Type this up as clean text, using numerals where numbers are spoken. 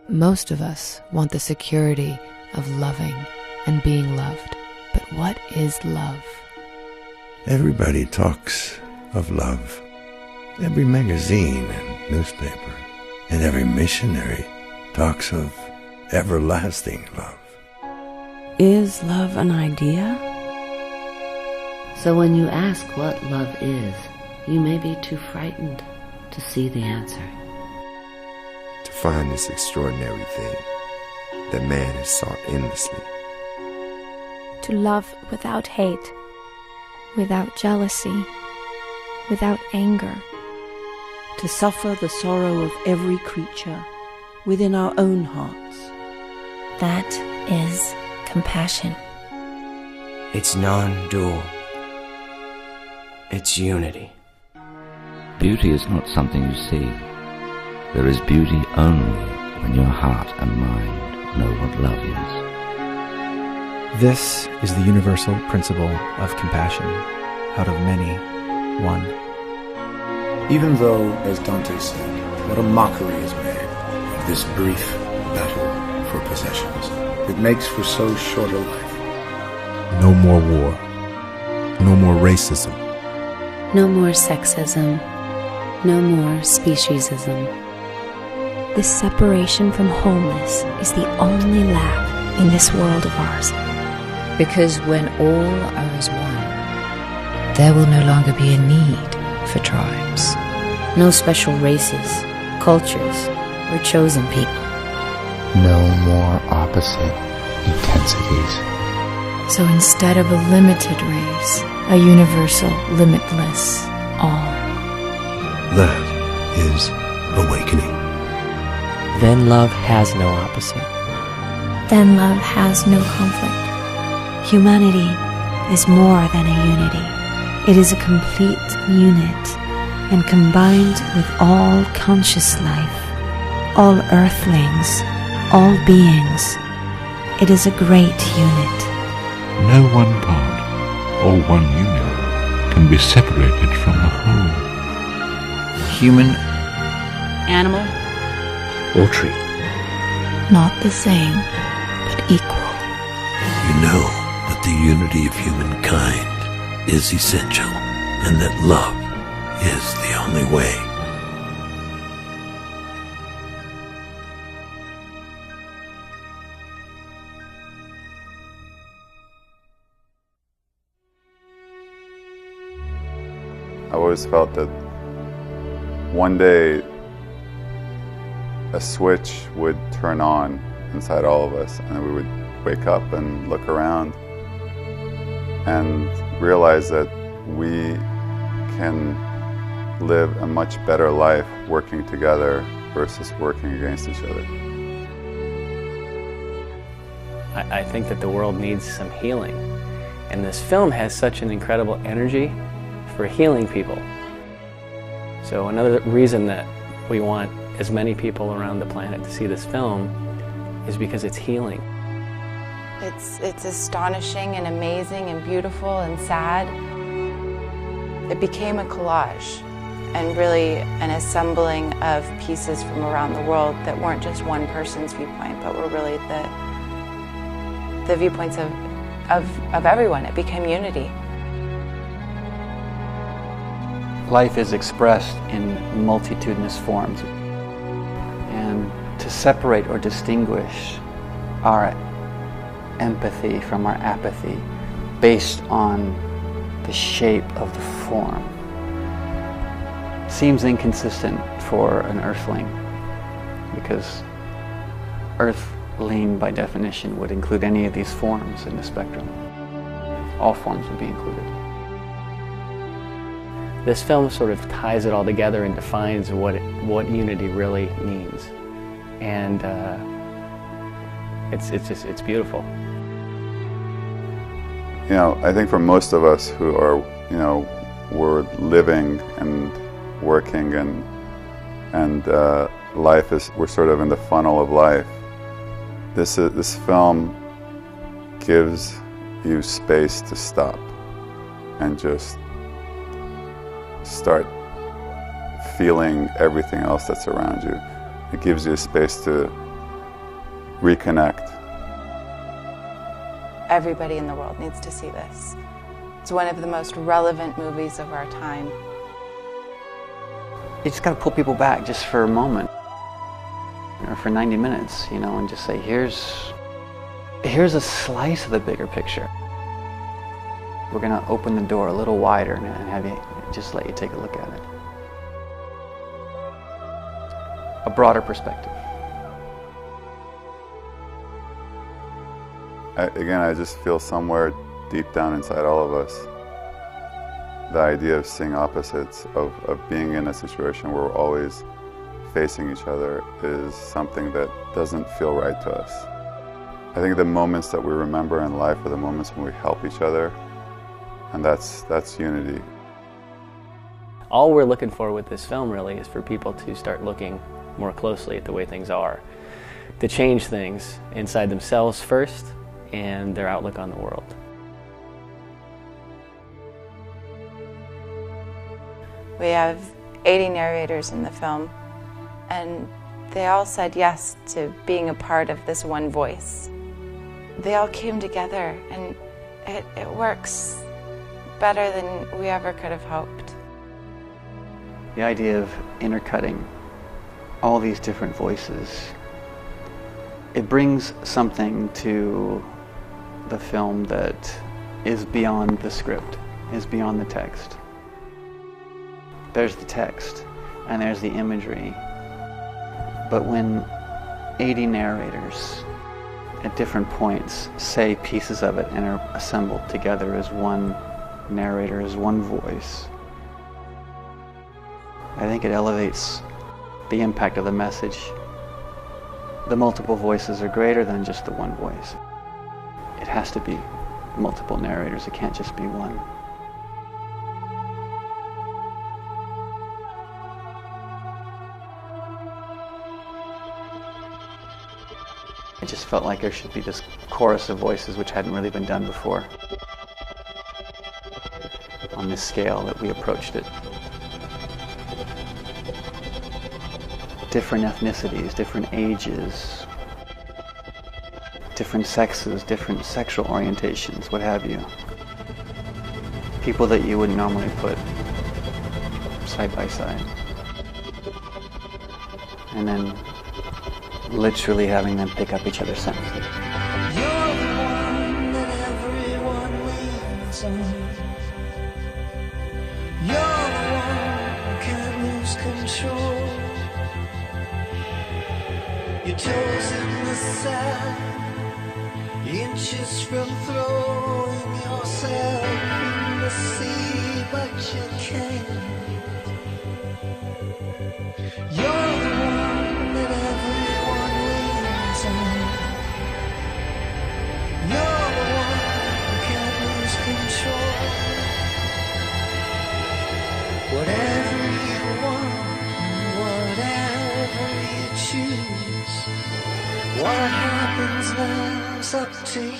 Most of us want the security of loving and being loved. But what is love? Everybody talks of love. Every magazine and newspaper and every missionary talks of everlasting love. Is love an idea? So when you ask what love is, you may be too frightened to see the answer. To find this extraordinary thing that man has sought endlessly. To love without hate, without jealousy, without anger. To suffer the sorrow of every creature within our own hearts. That is compassion. It's non-dual. It's unity. Beauty is not something you see. There is beauty only when your heart and mind know what love is. This is the universal principle of compassion. Out of many, one. Even though, as Dante said, what a mockery is made of this brief battle for possessions. It makes for so short a life. No more war. No more racism. No more sexism. No more speciesism. This separation from wholeness is the only lab in this world of ours. Because when all are as one, there will no longer be a need for tribes. No special races, cultures, or chosen people. No more opposite intensities. So instead of a limited race, a universal, limitless all. That is awakening. Then love has no opposite. Then love has no conflict. Humanity is more than a unity. It is a complete unit, and combined with all conscious life, all earthlings, all beings, it is a great unit. No one part or one unit can be separated from the whole. Human, animal, or tree. Not the same, but equal. You know that the unity of humankind is essential, and that love is the only way. I always felt that one day a switch would turn on inside all of us, and we would wake up and look around and realize that we can live a much better life working together versus working against each other. I think that the world needs some healing, and this film has such an incredible energy for healing people. So another reason that we want as many people around the planet to see this film is because it's healing. It's astonishing and amazing and beautiful and sad. It became a collage and really an assembling of pieces from around the world that weren't just one person's viewpoint, but were really the viewpoints of everyone. It became unity. Life is expressed in multitudinous forms. And to separate or distinguish our empathy from our apathy based on the shape of the form seems inconsistent for an earthling, because earthling by definition would include any of these forms in the spectrum. All forms would be included. This film sort of ties it all together and defines what unity really means, and it's beautiful. You know, I think for most of us who are, you know, we're living and working and life is, we're sort of in the funnel of life. This film gives you space to stop and just start feeling everything else that's around you. It gives you a space to reconnect. Everybody in the world needs to see this. It's one of the most relevant movies of our time. You just gotta pull people back just for a moment, or for 90 minutes, you know, and just say, here's a slice of the bigger picture. We're gonna open the door a little wider and have you, just let you take a look at it. A broader perspective. Again, I just feel somewhere deep down inside all of us, the idea of seeing opposites, of being in a situation where we're always facing each other, is something that doesn't feel right to us. I think the moments that we remember in life are the moments when we help each other, and that's unity. All we're looking for with this film really is for people to start looking more closely at the way things are, to change things inside themselves first and their outlook on the world. We have 80 narrators in the film, and they all said yes to being a part of this one voice. They all came together, and it works better than we ever could have hoped. The idea of intercutting all these different voices, it brings something to the film that is beyond the script, is beyond the text. There's the text, and there's the imagery. But when 80 narrators at different points say pieces of it and are assembled together as one narrator, as one voice, I think it elevates the impact of the message. The multiple voices are greater than just the one voice. It has to be multiple narrators, it can't just be one. It just felt like there should be this chorus of voices which hadn't really been done before on this scale that we approached it. Different ethnicities, different ages, different sexes, different sexual orientations, what have you. People that you wouldn't normally put side by side. And then literally having them pick up each other's sentences. You're the one that everyone leans on. You're the one who can't lose control. Your toes in the sand, inches from throwing yourself in the sea, but you can't. You're the one that everyone leans on. You're the one who can't lose control. Whatever you want, whatever you choose, what happens now's up to you.